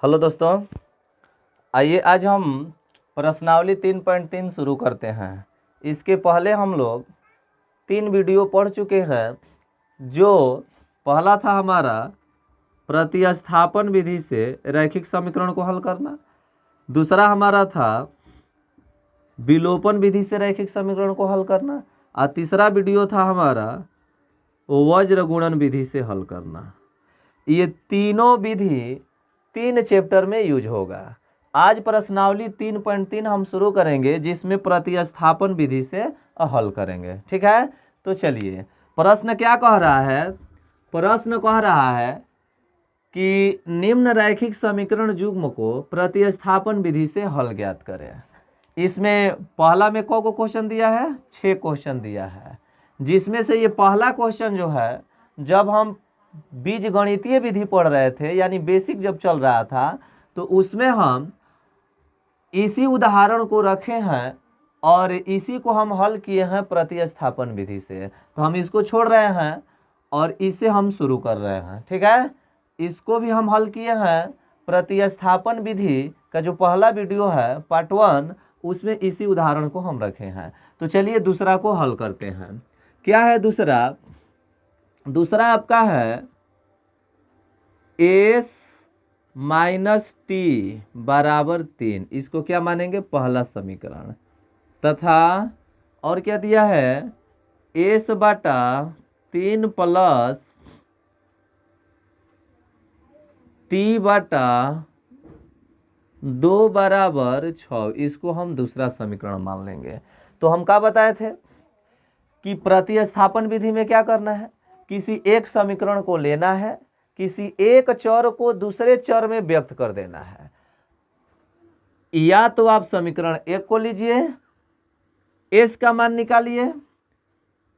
Hello दोस्तों, आइए आज हम प्रश्नावली 3.3 शुरू करते हैं। इसके पहले हम लोग 3 वीडियो पढ़ चुके हैं। जो पहला था हमारा प्रतिस्थापन विधि से रैखिक समीकरण को हल करना, दूसरा हमारा था विलोपन विधि से रैखिक समीकरण को हल करना, और तीसरा वीडियो था हमारा वज्र गुणन विधि से हल करना। ये तीनों विधि 3 चैप्टर में यूज होगा। आज प्रश्नावली 3.3 हम शुरू करेंगे, जिसमें प्रतिस्थापन विधि से हल करेंगे। ठीक है, तो चलिए प्रश्न क्या कह रहा है। प्रश्न कह रहा है कि निम्न रैखिक समीकरण युग्म को प्रतिस्थापन विधि से हल ज्ञात करें। इसमें पहला में को क्वेश्चन दिया है, 6 क्वेश्चन दिया है, जिसमें से ये पहला क्वेश्चन जो है, जब हम बीज गणितीय विधि पढ़ रहे थे, यानी बेसिक जब चल रहा था, तो उसमें हम इसी उदाहरण को रखे हैं और इसी को हम हल किए हैं प्रतिस्थापन विधि से। तो हम इसको छोड़ रहे हैं और इसे हम शुरू कर रहे हैं। ठीक है, इसको भी हम हल किए हैं। प्रतिस्थापन विधि का जो पहला वीडियो है पार्ट 1, उसमें इसी उदाहरण को हम रखे हैं। तो चलिए दूसरा को हल करते हैं। क्या है दूसरा? दूसरा आपका है s माइनस टी बराबर 3। इसको क्या मानेंगे? पहला समीकरण। तथा और क्या दिया है? s बटा 3 प्लस टी बटा 2 बराबर 6। इसको हम दूसरा समीकरण मान लेंगे। तो हम क्या बताए थे कि प्रतिस्थापन विधि में क्या करना है, किसी एक समीकरण को लेना है, किसी एक चर को दूसरे चर में व्यक्त कर देना है। या तो आप समीकरण 1 को लीजिए, s का मान निकालिए,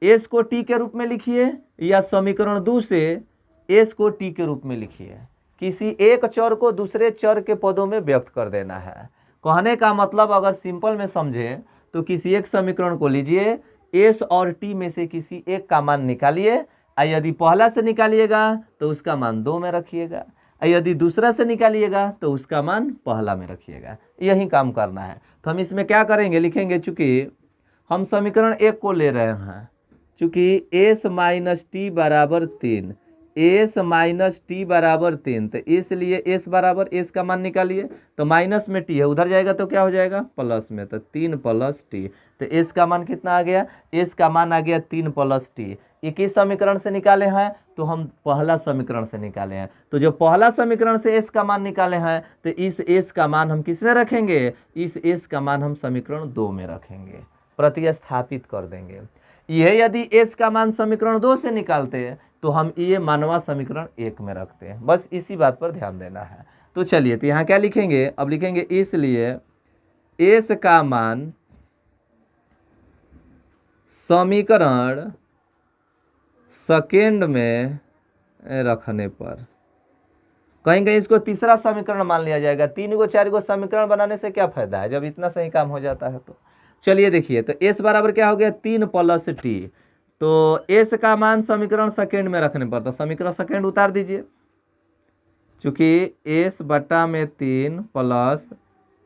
s को t के रूप में लिखिए, या समीकरण 2 से s को t के रूप में लिखिए। किसी एक चर को दूसरे चर के पदों में व्यक्त कर देना है। कहने का मतलब अगर सिंपल में समझें तो किसी एक समीकरण को लीजिए, s और t में से किसी एक का मान निकालिए। यदि पहला से निकालिएगा तो उसका मान 2 में रखिएगा, यदि दूसरा से निकालिएगा तो उसका मान पहला में रखिएगा। यही काम करना है। तो हम इसमें क्या करेंगे, लिखेंगे, चूंकि हम समीकरण 1 को ले रहे हैं, चूंकि s माइनस टी बराबर 3, s माइनस टी बराबर 3, तो इसलिए s बराबर s का मान निकालिए। तो माइनस में t है, उधर जाएगा तो क्या हो जाएगा? प्लस में। तो 3 प्लस टी, तो s का मान कितना आ गया? s का मान आ गया 3 प्लस टी। ये किस समीकरण से निकाले हैं? तो हम पहला समीकरण से निकाले हैं। तो जो पहला समीकरण से s का मान निकाले हैं, तो इस s का मान हम किस में रखेंगे? इस s का मान हम समीकरण 2 में रखेंगे, प्रतिस्थापित कर देंगे। यह यदि s का मान समीकरण 2 से निकालते हैं तो हम ये मानवा समीकरण 1 में रखते हैं। बस इसी बात पर ध्यान देना है। तो चलिए, तो यहाँ क्या लिखेंगे? अब लिखेंगे इसलिए s का मान समीकरण सेकेंड में रखने पर, कहीं कहीं इसको तीसरा समीकरण मान लिया जाएगा। 3 गो 4 गो समीकरण बनाने से क्या फायदा है जब इतना सही काम हो जाता है। तो चलिए देखिए, तो s बराबर क्या हो गया? 3 प्लस टी। तो s का मान समीकरण सेकेंड में रखने पर, तो समीकरण सेकेंड उतार दीजिए, चूंकि s बटा में 3 प्लस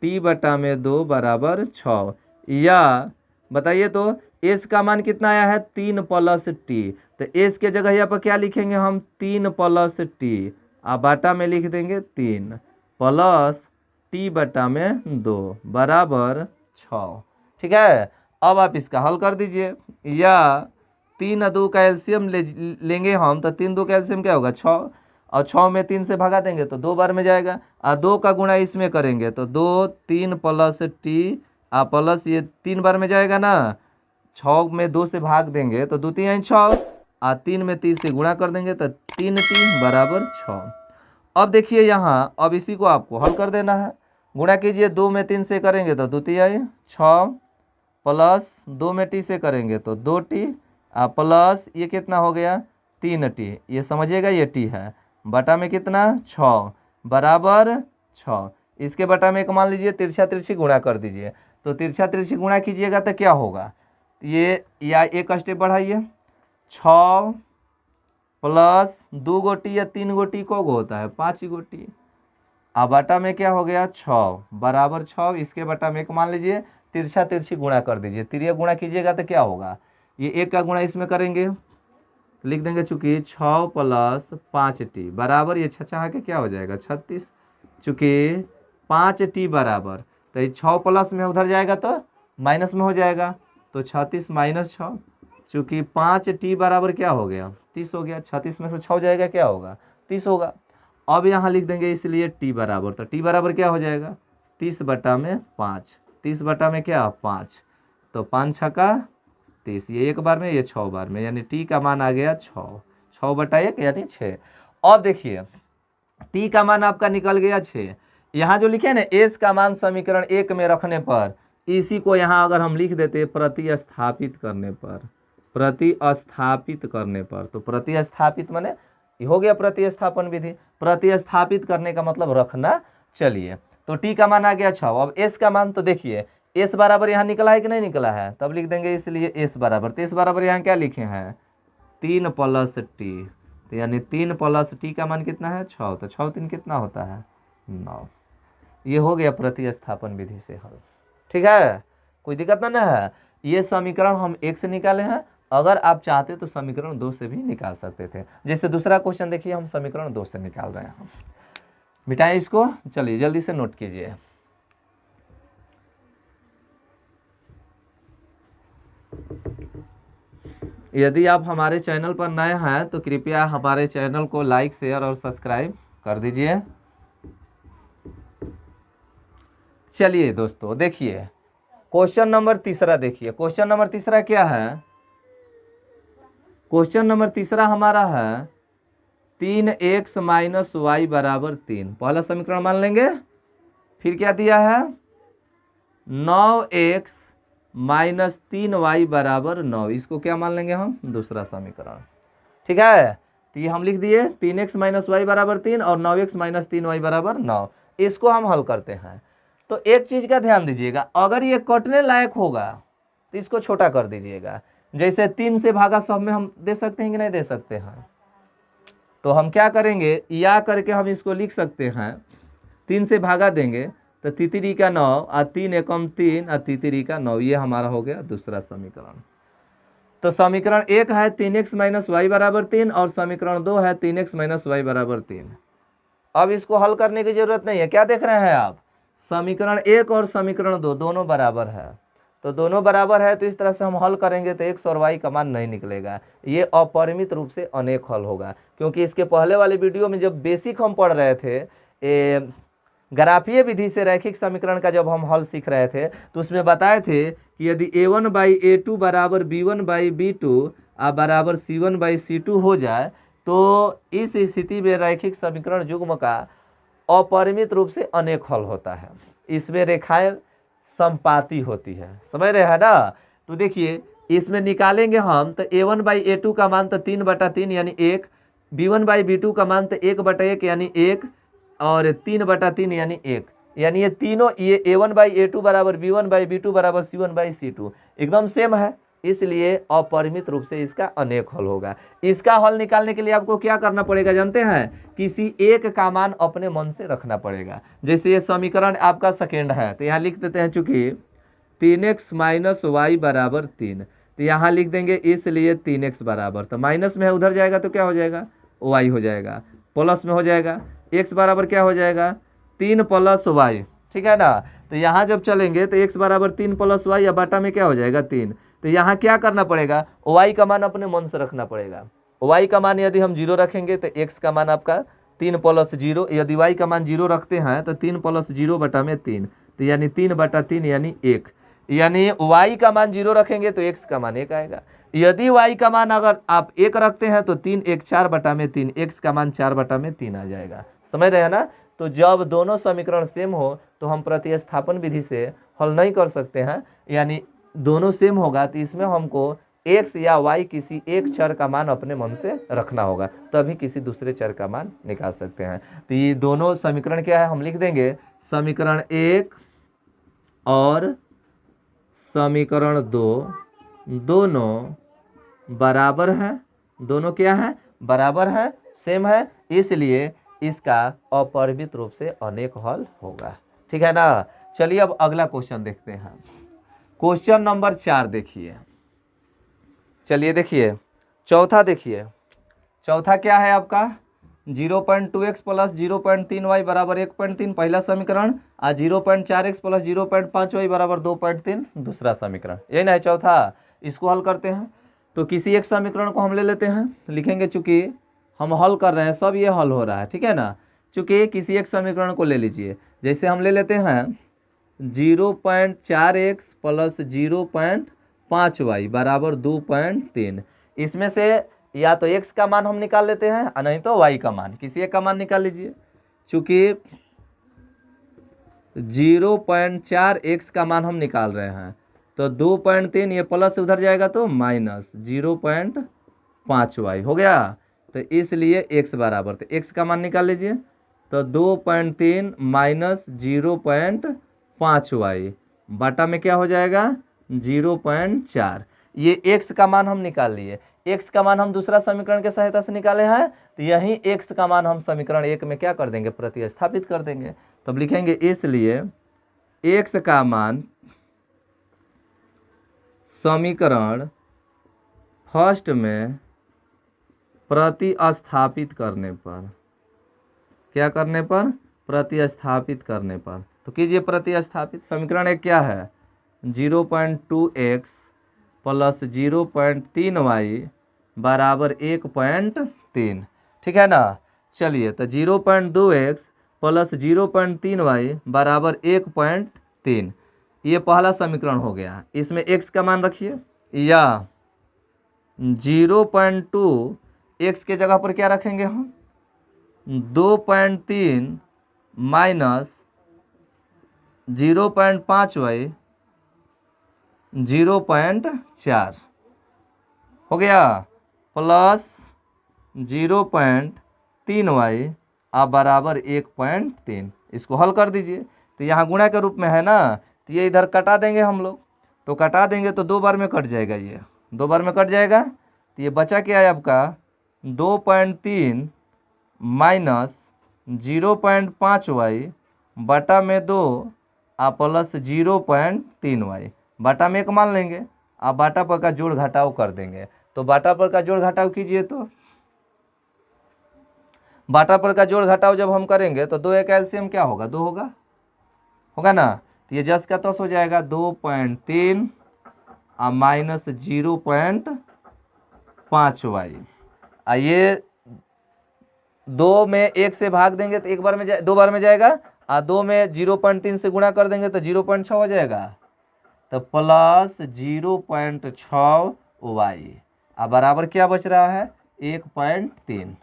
टी बटा में 2 बराबर 6। या बताइए तो s का मान कितना आया है? 3 प्लस टी। तो s के जगह यहाँ पर क्या लिखेंगे हम? 3 प्लस टी, आ बाटा में लिख देंगे 3 प्लस टी बटा में 2 बराबर 6। ठीक है, अब आप इसका हल कर दीजिए। या 3 और 2 का एलसीएम लेंगे हम, तो 3 2 का एलसीएम क्या होगा? 6, और 6 में 3 से भगा देंगे तो 2 बार में जाएगा, और 2 का गुणा इसमें करेंगे तो 2 3 प्लस टी, प्लस ये 3 बार में जाएगा ना। 6 में 2 से भाग देंगे तो 2 3 6, 3 में 3 से गुणा कर देंगे तो 3 टी बराबर 6। अब देखिए यहाँ, अब इसी को आपको हल कर देना है। गुणा कीजिए, 2 में 3 से करेंगे तो 2 3 6, प्लस 2 में टी से करेंगे तो 2 टी, प्लस ये कितना हो गया? 3 टी। ये समझिएगा, ये टी है, बटा में कितना? 6 बराबर 6। इसके बटा में एक मान लीजिए, तिरछा तिरछी गुणा कर दीजिए। तो तिरछा तिरछी गुणा कीजिएगा तो क्या होगा? ये या एक स्टेप बढ़ाइए, 6 प्लस 2 गोटी या 3 गोटी को होता है? 5 गोटी। अब बटा में क्या हो गया 6 बराबर 6, इसके बटा में 1 मान लीजिए, तिरछा तिरछी गुणा कर दीजिए, तिरिया गुणा कीजिएगा तो क्या होगा, ये 1 का गुणा इसमें करेंगे, लिख देंगे चूंकि 6 + 5t बराबर, ये छछा के क्या हो जाएगा 36, चूंकि 5t बराबर, तो ये 6 प्लस में उधर जाएगा तो माइनस में हो जाएगा, तो 36 - 6, चूंकि 5t बराबर क्या हो गया 30 हो गया, 36 में से 6 जाएगा क्या होगा 30 होगा। अब यहाँ लिख देंगे इसलिए t बराबर, तो t बराबर क्या हो जाएगा 30/5, 30 क्या 5, तो 5 छक्का 30, ये 1 बार में, ये 6 बार में, यानी t का मान आ गया 6, 6/1 यानी 6। अब देखिए t का मान आपका निकल गया 6। यहाँ जो लिखे ना s का मान समीकरण 1 में रखने पर, इसी को यहाँ अगर हम लिख देते प्रतिस्थापित करने पर, प्रतिस्थापित करने पर, तो प्रतिस्थापित माने हो गया प्रतिस्थापन विधि, प्रतिस्थापित करने का मतलब रखना। चलिए तो t का मान आ गया 6। अब s का मान तो देखिए s बराबर यहाँ निकला है कि नहीं निकला है, तब लिख देंगे इसलिए s बराबर, तो s बराबर यहाँ क्या लिखे हैं 3 + t, तो यानी 3 + t का मान कितना है 6, तो 6 3 कितना होता है 9। ये हो गया प्रतिस्थापन विधि से हल। ठीक है, कोई दिक्कत ना है। ये समीकरण हम 1 से निकाले हैं, अगर आप चाहते तो समीकरण 2 से भी निकाल सकते थे। जैसे दूसरा क्वेश्चन देखिए, हम समीकरण 2 से निकाल रहे हैं, मिटाएं इसको, चलिए जल्दी से नोट कीजिए। यदि आप हमारे चैनल पर नए हैं तो कृपया हमारे चैनल को लाइक शेयर और सब्सक्राइब कर दीजिए। चलिए दोस्तों देखिए क्वेश्चन नंबर तीसरा, देखिए क्वेश्चन नंबर तीसरा क्या है, क्वेश्चन नंबर तीसरा हमारा है 3x - y = 3। पहला समीकरण मान लेंगे, फिर क्या दिया है 9x - 3y = 9, इसको क्या मान लेंगे हम दूसरा समीकरण। ठीक है, तो ये हम लिख दिए 3x - y = 3 और 9x - 3y = 9। इसको हम हल करते हैं। तो एक चीज का ध्यान दीजिएगा, अगर ये कटने लायक होगा तो इसको छोटा कर दीजिएगा। जैसे 3 से भागा सब में हम दे सकते हैं कि नहीं दे सकते हैं, तो हम क्या करेंगे या करके हम इसको लिख सकते हैं, 3 से भागा देंगे तो तितरी का 9 और 3 एकम 3 और तितरी का 9, ये हमारा हो गया दूसरा समीकरण। तो समीकरण 1 है 3x - y = 3 और समीकरण 2 है 3x - y = 3। अब इसको हल करने की जरूरत नहीं है, क्या देख रहे हैं आप, समीकरण 1 और समीकरण 2 दोनों बराबर है, तो दोनों बराबर है, तो इस तरह से हम हल करेंगे तो x और y का मान नहीं निकलेगा, ये अपरिमित रूप से अनेक हल होगा। क्योंकि इसके पहले वाले वीडियो में जब बेसिक हम पढ़ रहे थे ग्राफीय विधि से रैखिक समीकरण का जब हम हल सीख रहे थे, तो उसमें बताए थे कि यदि a1/a2 = b1/b2 बराबर c1/c2 हो जाए, तो इस स्थिति में रैखिक समीकरण युग्म का अपरिमित रूप से अनेक हल होता है। इसमें रेखाएं समपाती होती है, समझ रहे हैं ना। तो देखिए इसमें निकालेंगे हम, तो a1/a2 का मान तो 3/3 यानी 1, b1/b2 का मान तो 1/1 यानी 1 और 3/3 यानी 1, यानी ये तीनों, ये a1/a2 = b1/b2 = c1/c2 एकदम सेम है, इसलिए अपरिमित रूप से इसका अनेक हल होगा। इसका हल निकालने के लिए आपको क्या करना पड़ेगा जानते हैं, किसी एक का मान अपने मन से रखना पड़ेगा। जैसे ये समीकरण आपका सेकेंड है, तो यहाँ लिख देते हैं चूंकि 3x - y = 3, तो यहाँ लिख देंगे इसलिए 3x बराबर, तो माइनस में है उधर जाएगा तो क्या हो जाएगा y हो जाएगा, प्लस में हो जाएगा x बराबर क्या हो जाएगा 3 + y। ठीक है ना, तो यहाँ जब चलेंगे तो x बराबर 3 + y या बटा में क्या हो जाएगा 3, तो यहाँ क्या करना पड़ेगा y का मान अपने मन से रखना पड़ेगा। y का मान यदि हम 0 रखेंगे तो x का मान आपका 3 + 0, यदि y का मान 0 रखते हैं तो 3 + 0 बटा में 3, तो यानी 3/3 यानी 1, यानी y का मान 0 रखेंगे तो x का मान 1 आएगा। यदि y का मान अगर आप 1 रखते हैं तो 3 × 1 = 4 बटा में 3, x का मान 4 बटा में 3 आ जाएगा, समझ रहे हैं ना। तो जब दोनों समीकरण सेम हो तो हम प्रतिस्थापन विधि से हल नहीं कर सकते हैं, यानी दोनों सेम होगा तो इसमें हमको x या y किसी एक चर का मान अपने मन से रखना होगा, तभी किसी दूसरे चर का मान निकाल सकते हैं। तो ये दोनों समीकरण क्या है हम लिख देंगे, समीकरण 1 और समीकरण 2 दोनों बराबर है, दोनों क्या है बराबर है, सेम है, इसलिए इसका अपरिमित रूप से अनेक हल होगा। ठीक है ना। चलिए अब अगला क्वेश्चन देखते हैं। क्वेश्चन नंबर 4 देखिए। चलिए देखिए चौथा देखिए। चौथा क्या है आपका 0.2x प्लस 0.3y बराबर 1.3 पहला समीकरण और 0.4x प्लस 0.5y बराबर 2.3 दूसरा समीकरण। यही ना है चौथा। इसको हल करते हैं। तो किसी एक समीकरण को हम ले लेते हैं, लिखेंगे चूंकि हम हल कर रहे हैं सब ये हल हो रहा है। ठीक है ना। चूंकि किसी एक समीकरण को ले लीजिए, जैसे हम ले लेते हैं 0.4x प्लस 0.5y बराबर 2.3। इसमें से या तो x का मान हम निकाल लेते हैं और नहीं तो y का मान, किसी एक का मान निकाल लीजिए। चूंकि 0.4x का मान हम निकाल रहे हैं तो 2.3 ये प्लस उधर जाएगा तो माइनस 0.5y हो गया। तो इसलिए x बराबर, तो x का मान निकाल लीजिए। तो 2.3 माइनस 0.5y बटा में क्या हो जाएगा 0.4। ये x का मान हम निकाल लिए। x का मान हम दूसरा समीकरण के सहायता से निकाले हैं, तो यही x का मान हम समीकरण 1 में क्या कर देंगे प्रतिस्थापित कर देंगे। तब लिखेंगे इसलिए x का मान समीकरण फर्स्ट में प्रतिस्थापित करने पर, क्या करने पर प्रतिस्थापित करने पर, तो कीजिए प्रतिस्थापित। समीकरण 1 क्या है 0.2x प्लस 0.3y बराबर 1.3। ठीक है ना। चलिए तो 0.2x प्लस 0.3y बराबर 1.3 ये पहला समीकरण हो गया। इसमें x का मान रखिए, या 0.2 x के जगह पर क्या रखेंगे हम 2.3 माइनस 0.5y 0.4 हो गया प्लस 0.3y आप बराबर 1.3। इसको हल कर दीजिए। तो यहाँ गुणा के रूप में है ना, तो ये इधर कटा देंगे हम लोग। तो कटा देंगे तो 2 बार में कट जाएगा, ये 2 बार में कट जाएगा। तो ये बचा क्या है आपका 2.3 माइनस 0.5y बटा में 2 आप प्लस 0.3y बाटा में 1 मान लेंगे। आप बाटा पर का जोड़ घटाव कर देंगे। तो बाटा पर का जोड़ घटाव कीजिए, तो बाटा पर का जोड़ घटाव जब हम करेंगे तो 2 एक एलसीएम क्या होगा 2 होगा, होगा ना। तो ये जस का तस हो जाएगा 2.3 माइनस 0.5y। ये 2 में 1 से भाग देंगे तो 1 बार में 2 बार में जाएगा, और 2 में 0.3 से गुणा कर देंगे तो 0.6 हो जाएगा। तो प्लस 0.6y अब बराबर क्या बच रहा है 1.3।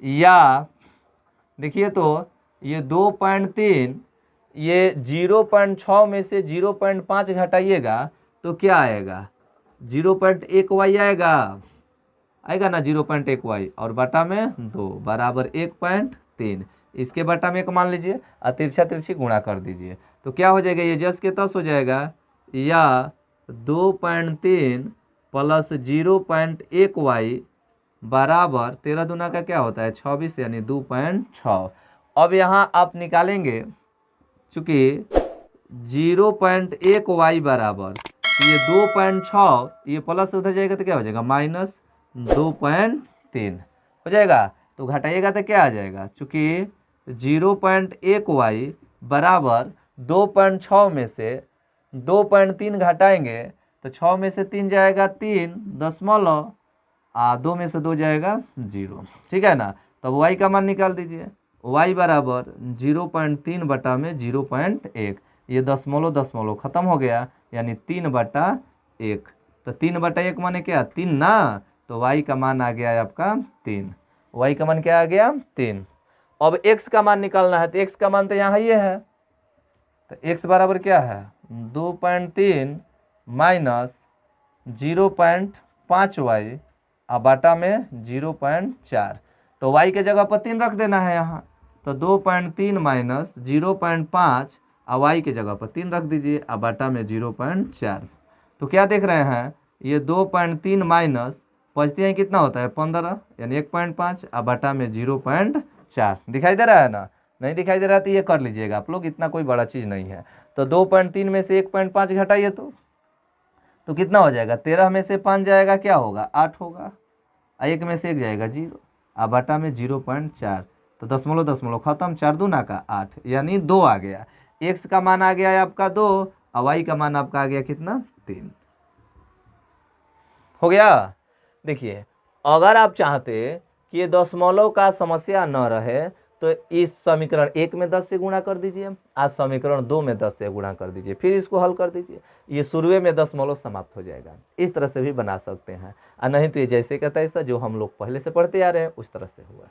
या देखिए तो ये 2.3 ये 0.6 में से 0.5 घटाइएगा तो क्या आएगा 0.1y आएगा ना 0.1y और बटा में 2 बराबर 1.3। इसके बटा में 1 मान लीजिए और तिरछा तिरछी गुणा कर दीजिए। तो क्या हो जाएगा ये जस के तस हो जाएगा, या 2.3 प्लस 0.1y बराबर 13 दूना का क्या होता है 26 यानी 2.6। अब यहाँ आप निकालेंगे चूँकि 0.1y बराबर ये 2.6 ये प्लस उधर जाएगा तो क्या हो जाएगा माइनस 2.3 हो जाएगा। तो घटाइएगा तो क्या आ जाएगा चूँकि 0.1y बराबर 2.6 में से 2.3 घटाएंगे तो 6 में से 3 जाएगा 3.2 में से 2 जाएगा 0। ठीक है ना। तब y का मान निकाल दीजिए। y बराबर 0.3 बटा में 0.1 ये दशमलव खत्म हो गया यानी 3/1। तो 3/1 माने क्या 3 ना। तो y का मान आ गया है आपका 3। y का मान क्या आ गया 3। अब x का मान निकालना है तो x का मान तो यहाँ ये है। तो x बराबर क्या है 2.3 माइनस 0.5y और बाटा में 0.4। तो y के जगह पर 3 रख देना है यहाँ। तो 2.3 माइनस 0.5 और y के जगह पर 3 रख दीजिए और बाटा में 0.4। तो क्या देख रहे हैं ये 2.3 माइनस बचते हैं कितना होता है 15 यानी 1.5 और बाटा में 0.4 4 दिखाई दे रहा है ना, नहीं दिखाई दे रहा तो ये कर लीजिएगा आप लोग, इतना कोई बड़ा चीज़ नहीं है। तो 2.3 में से 1.5 घटाइए तो कितना हो जाएगा, 13 में से 5 जाएगा क्या होगा, 8 होगा, 1 में से 1 जाएगा 0, अब बटा में 0.4, तो दशमलव दशमलव खत्म, 4 दूना का 8, यानी 2 आ गया। x का मान आ गया है आपका 2 और y का मान आपका आ गया कितना, 3 हो गया। देखिए अगर आप चाहते कि ये दशमलव का समस्या न रहे तो इस समीकरण 1 में 10 से गुणा कर दीजिए, आज समीकरण 2 में 10 से गुणा कर दीजिए, फिर इसको हल कर दीजिए, ये शुरुए में दशमलव समाप्त हो जाएगा। इस तरह से भी बना सकते हैं, और नहीं तो ये जैसे का तैसा जो हम लोग पहले से पढ़ते आ रहे हैं उस तरह से हुआ।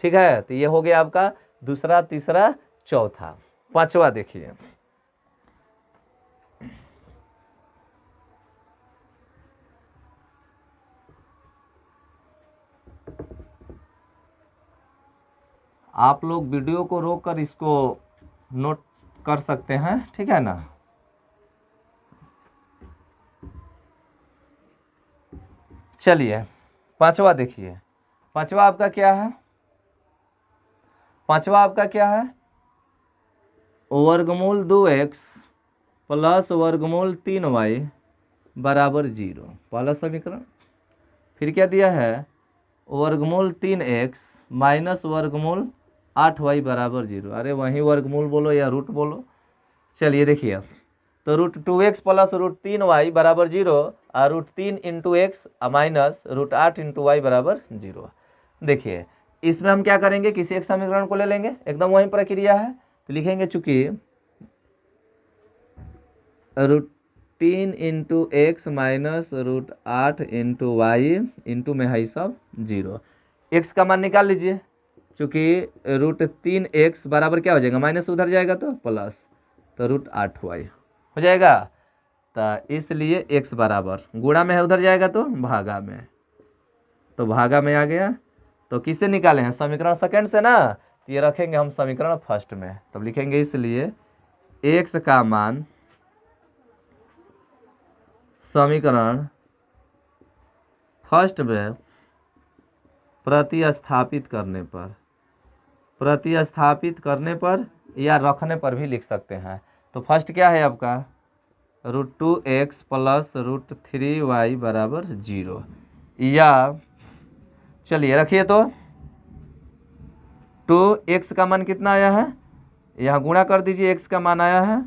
ठीक है, तो ये हो गया आपका दूसरा, तीसरा, चौथा। पांचवा देखिए, आप लोग वीडियो को रोक कर इसको नोट कर सकते हैं, ठीक है ना। चलिए पांचवा देखिए, पांचवा आपका क्या है, पांचवा आपका क्या है, वर्गमूल 2x प्लस वर्गमूल 3y बराबर 0, पहला समीकरण। फिर क्या दिया है, वर्गमूल 3x माइनस वर्गमूल 8y बराबर 0। अरे वहीं वर्गमूल बोलो या रूट बोलो। चलिए देखिए अब, तो √2x प्लस √3y बराबर 0 और √3 into x minus √8 into y बराबर 0। देखिए इसमें हम क्या करेंगे, किसी एक समीकरण को ले लेंगे, एकदम वही प्रक्रिया है, तो लिखेंगे चूंकि √3 into x minus √8 into y into में है सब 0। एक्स का मान निकाल लीजिए, चूंकि √3x बराबर क्या हो जाएगा, माइनस उधर जाएगा तो प्लस, तो √8y हो जाएगा। तो इसलिए x बराबर गुणा में है, उधर जाएगा तो भागा में, तो भागा में आ गया। तो किससे निकाले हैं, समीकरण सेकंड से ना, तो ये रखेंगे हम समीकरण फर्स्ट में, तब लिखेंगे इसलिए x का मान समीकरण फर्स्ट में प्रतिस्थापित करने पर या रखने पर भी लिख सकते हैं। तो फर्स्ट क्या है आपका, √2x प्लस √3y बराबर 0, या चलिए रखिए तो 2x का मान कितना आया है, यहाँ गुणा कर दीजिए, x का मान आया है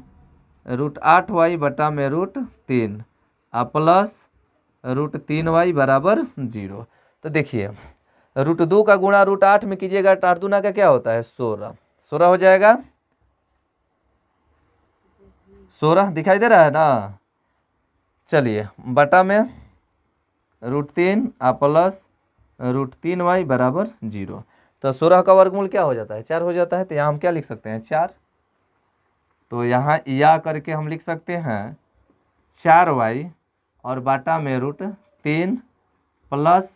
√8y बटा में √3 प्लस √3y बराबर 0। तो देखिए √2 का गुणा √8 में कीजिएगा, 8 दूना का क्या होता है 16 हो जाएगा, 16 दिखाई दे रहा है ना। चलिए बटा में √3 प्लस √3y बराबर 0। तो 16 का वर्गमूल क्या हो जाता है, 4 हो जाता है। तो यहाँ हम क्या लिख सकते हैं, 4। तो यहाँ या करके हम लिख सकते हैं 4y और बाटा में √3 प्लस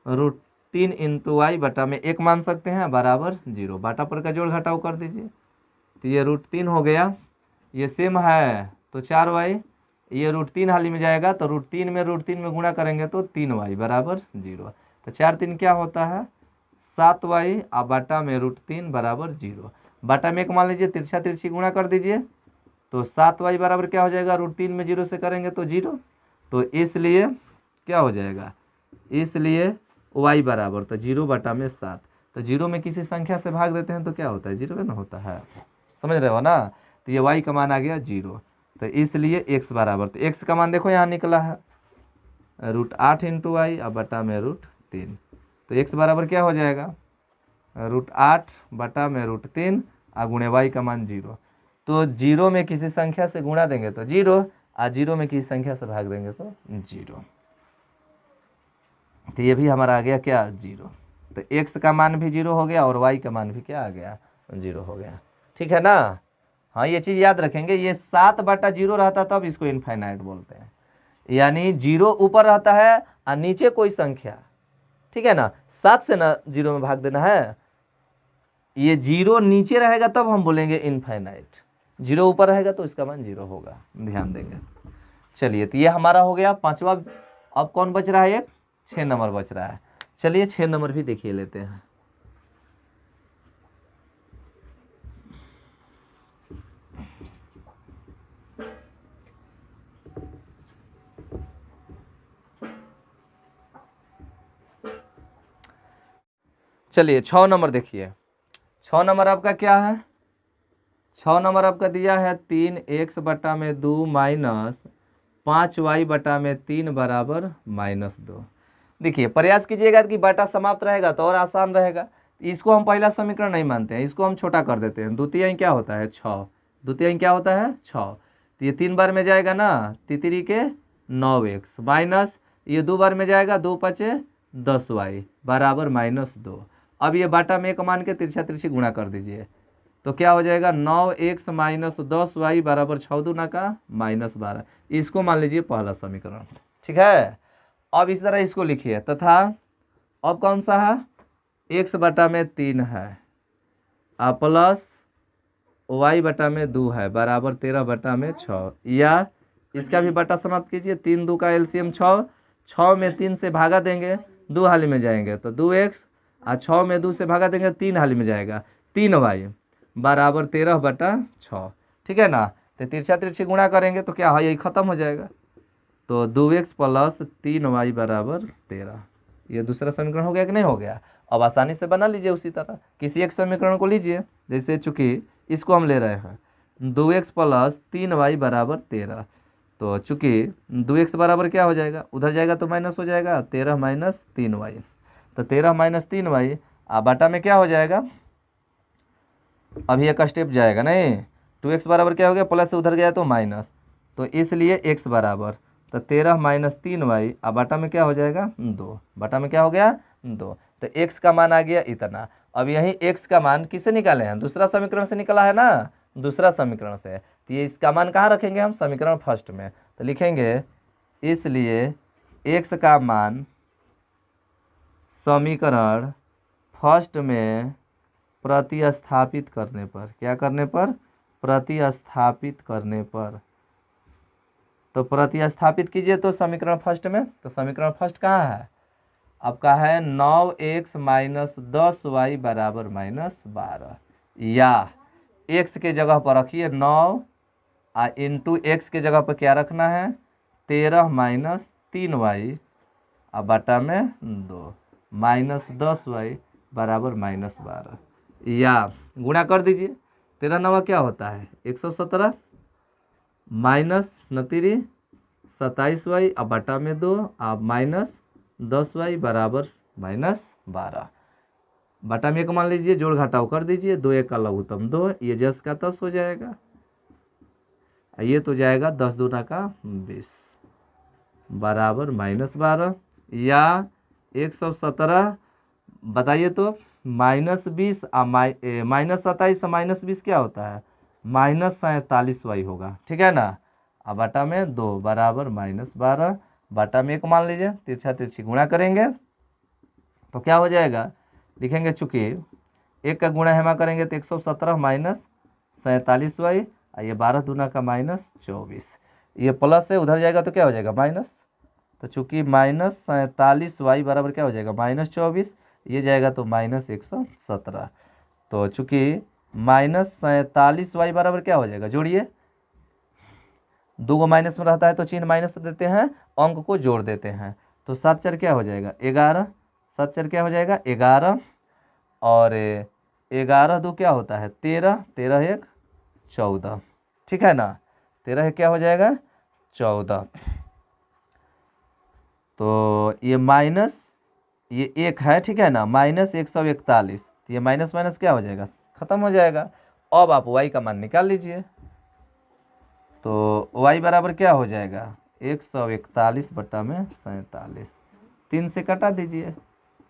√3 इंटू वाई बटा में 1 मान सकते हैं बराबर 0। बाटा पर का जोड़ घटाव कर दीजिए, तो ये √3 हो गया, ये सेम है तो 4y, ये √3 हाली में जाएगा तो √3 में गुणा करेंगे तो 3y बराबर 0। तो 4 3 क्या होता है 7y और बाटा में √3 बराबर 0। बाटा में 1 मान लीजिए, तिरछा तिरछी गुणा कर दीजिए, तो 7y बराबर क्या हो जाएगा, √3 में 0 से करेंगे तो 0। तो इसलिए क्या हो जाएगा, इसलिए y बराबर तो 0 बटा में 7। तो 0 में किसी संख्या से भाग देते हैं तो क्या होता है, 0 ना होता है, समझ रहे हो ना। तो ये y का मान आ गया 0। तो इसलिए x बराबर, तो x का मान देखो यहाँ निकला है √8 इंटू वाई और बटा में √3। तो x बराबर क्या हो जाएगा, √8 बटा में √3 और गुणे y का मान 0। तो 0 में किसी संख्या से गुणा देंगे तो 0, और 0 में किसी संख्या से भाग देंगे तो 0। तो ये भी हमारा आ गया क्या, 0। तो x का मान भी 0 हो गया और y का मान भी क्या आ गया, 0 हो गया। ठीक है ना। हाँ ये चीज़ याद रखेंगे, ये 7 बटा 0 रहता तब इसको इनफाइनाइट बोलते हैं, यानी 0 ऊपर रहता है और नीचे कोई संख्या, ठीक है ना, 7 से ना 0 में भाग देना है, ये 0 नीचे रहेगा तब हम बोलेंगे इनफाइनाइट, 0 ऊपर रहेगा तो इसका मान 0 होगा, ध्यान देंगे। चलिए तो ये हमारा हो गया पांचवा। अब कौन बच रहा है, एक 6 नंबर बच रहा है। चलिए 6 नंबर भी देखिए लेते हैं। चलिए 6 नंबर देखिए, 6 नंबर आपका क्या है, 6 नंबर आपका दिया है 3x बटा में 2 माइनस 5y बटा में 3 बराबर -2। देखिए प्रयास कीजिएगा कि बटा समाप्त रहेगा तो और आसान रहेगा। इसको हम पहला समीकरण नहीं मानते हैं, इसको हम छोटा कर देते हैं। द्वितीय क्या होता है 6, द्वितीय क्या होता है 6, तो ये 3 बार में जाएगा ना, तितरी के 9x माइनस ये 2 बार में जाएगा, 2 पचे 10y बराबर -2। अब ये बाटा में एक मान के तिरछा तिरछी गुणा कर दीजिए तो क्या हो जाएगा 9x माइनस 10y बराबर 6 दूना का -12। इसको मान लीजिए पहला समीकरण, ठीक है। अब इस तरह इसको लिखिए तथा अब कौन सा है x बटा में 3 है प्लस y बटा में 2 है बराबर 13 बटा में 6, या इसका भी बटा समाप्त कीजिए। 3 2 का एलसीएम 6, 6 में 3 से भागा देंगे 2 हाली में जाएंगे तो 2x, और 6 में 2 से भागा देंगे 3 हाली में जाएगा 3y बराबर 13 बटा 6, ठीक है ना। तो तिरछा तिरछी गुणा करेंगे तो क्या है यही खत्म हो जाएगा, तो 2x प्लस 3y बराबर 13। ये दूसरा समीकरण हो गया कि नहीं हो गया। अब आसानी से बना लीजिए उसी तरह किसी एक समीकरण को लीजिए, जैसे चूंकि इसको हम ले रहे हैं 2x प्लस 3y बराबर 13, तो चूंकि 2x बराबर क्या हो जाएगा, उधर जाएगा तो माइनस हो जाएगा 13 माइनस 3y, तो 13 माइनस 3y बाटा में क्या हो जाएगा, अभी एक स्टेप जाएगा नहीं, 2x बराबर क्या हो गया प्लस से उधर गया तो माइनस, तो इसलिए x बराबर तो 13 माइनस 3y बाटा में क्या हो जाएगा 2, बाटा में क्या हो गया 2, तो x का मान आ गया इतना। अब यही x का मान किससे निकाले हैं, दूसरा समीकरण से निकला है ना, दूसरा समीकरण से, तो ये इसका मान कहाँ रखेंगे हम, समीकरण फर्स्ट में, तो लिखेंगे इसलिए x का मान समीकरण फर्स्ट में प्रतिस्थापित करने पर, क्या करने पर, प्रतिस्थापित करने पर, तो प्रतिस्थापित कीजिए तो समीकरण फर्स्ट में, तो समीकरण फर्स्ट कहाँ है आपका है 9x माइनस 10y बराबर -12, या x के जगह पर रखिए 9 इंटू एक्स के जगह पर क्या रखना है 13 माइनस 3y बटा में 2 माइनस 10y बराबर -12, या गुणा कर दीजिए 13 9 क्या होता है 117 माइनस 27y बटा में 2 माइनस 10y बराबर -12, बटा में एक मान लीजिए, जोड़ घटाव कर दीजिए, 2 1 का लघुत्तम 2, ये 10 का 10 हो जाएगा, ये तो जाएगा 10 दूना का 20 बराबर -12, या 117 बताइए तो -20 -27 -20 क्या होता है -47y होगा, ठीक है ना। अब बटा में 2 बराबर -12, बटा में एक मान लीजिए, तिरछा तिरछी गुणा करेंगे तो क्या हो जाएगा, लिखेंगे चूँकि एक का गुणा हेमा करेंगे तो 117 माइनस 47y, ये 12 दूना का -24, ये प्लस है उधर जाएगा तो क्या हो जाएगा माइनस, तो चूँकि -47y बराबर क्या हो जाएगा -24, ये जाएगा तो -117, तो चूँकि -47y बराबर क्या हो जाएगा, जोड़िए 2 को माइनस में रहता है तो चिन्ह माइनस देते हैं, अंक को जोड़ देते हैं, तो 7 4 क्या हो जाएगा 11, 7 4 क्या हो जाएगा 11, और 11 2 क्या होता है 13, 13 1 14, ठीक है ना, 13 क्या हो जाएगा 14, तो ये माइनस ये 1 है, ठीक है ना, -141, तो ये माइनस माइनस क्या हो जाएगा खत्म हो जाएगा। अब आप y का मान निकाल लीजिए, तो y बराबर क्या हो जाएगा 141 बटा में 47, 3 से कटा दीजिए,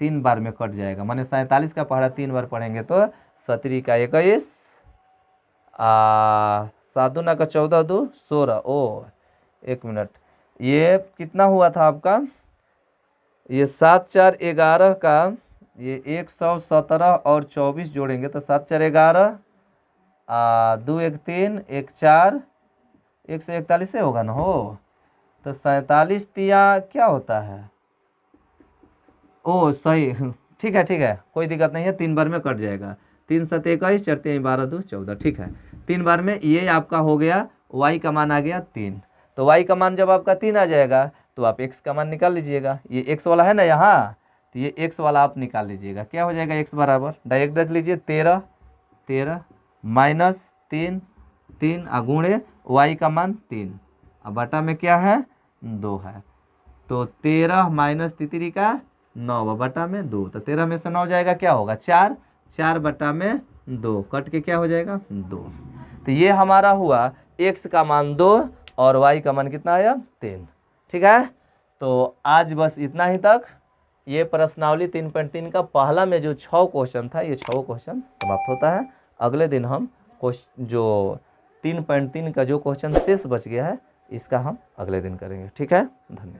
3 बार में कट जाएगा, माने 47 का पहाड़ा 3 बार पढ़ेंगे तो 17 का 21, 7 दूना का 14 2 16, ओ 1 मिनट, ये कितना हुआ था आपका, ये 7 4 11 का ये 117 और 24 जोड़ेंगे तो 7 4 11, 2 1 3 1 4 141 से होगा ना हो, तो 47 तिया क्या होता है, ओ सही, ठीक है कोई दिक्कत नहीं है, 3 बार में कट जाएगा, 3 7 21 4 3 12 2 14, ठीक है, 3 बार में ये आपका हो गया, y का मान आ गया 3, तो y का मान जब आपका 3 आ जाएगा तो आप x का मान निकाल लीजिएगा, ये x वाला है ना यहाँ, तो ये x वाला आप निकाल लीजिएगा, क्या हो जाएगा x बराबर डायरेक्ट रख लीजिए 13 माइनस 3 गुणे y का मान 3, अब बटा में क्या है 2 है, तो 13 माइनस 3 का 9 बटा में 2, तो 13 में से 9 जाएगा क्या होगा 4 बटा में 2 कट के क्या हो जाएगा 2। तो ये हमारा हुआ x का मान 2 और y का मान कितना आया 3। ठीक है, तो आज बस इतना ही तक। ये प्रश्नावली 3.3 का पहला में जो 6 क्वेश्चन था, ये 6 क्वेश्चन समाप्त होता है। अगले दिन हम जो 3.3 का जो क्वेश्चन शेष बच गया है इसका हम अगले दिन करेंगे। ठीक है, धन्यवाद।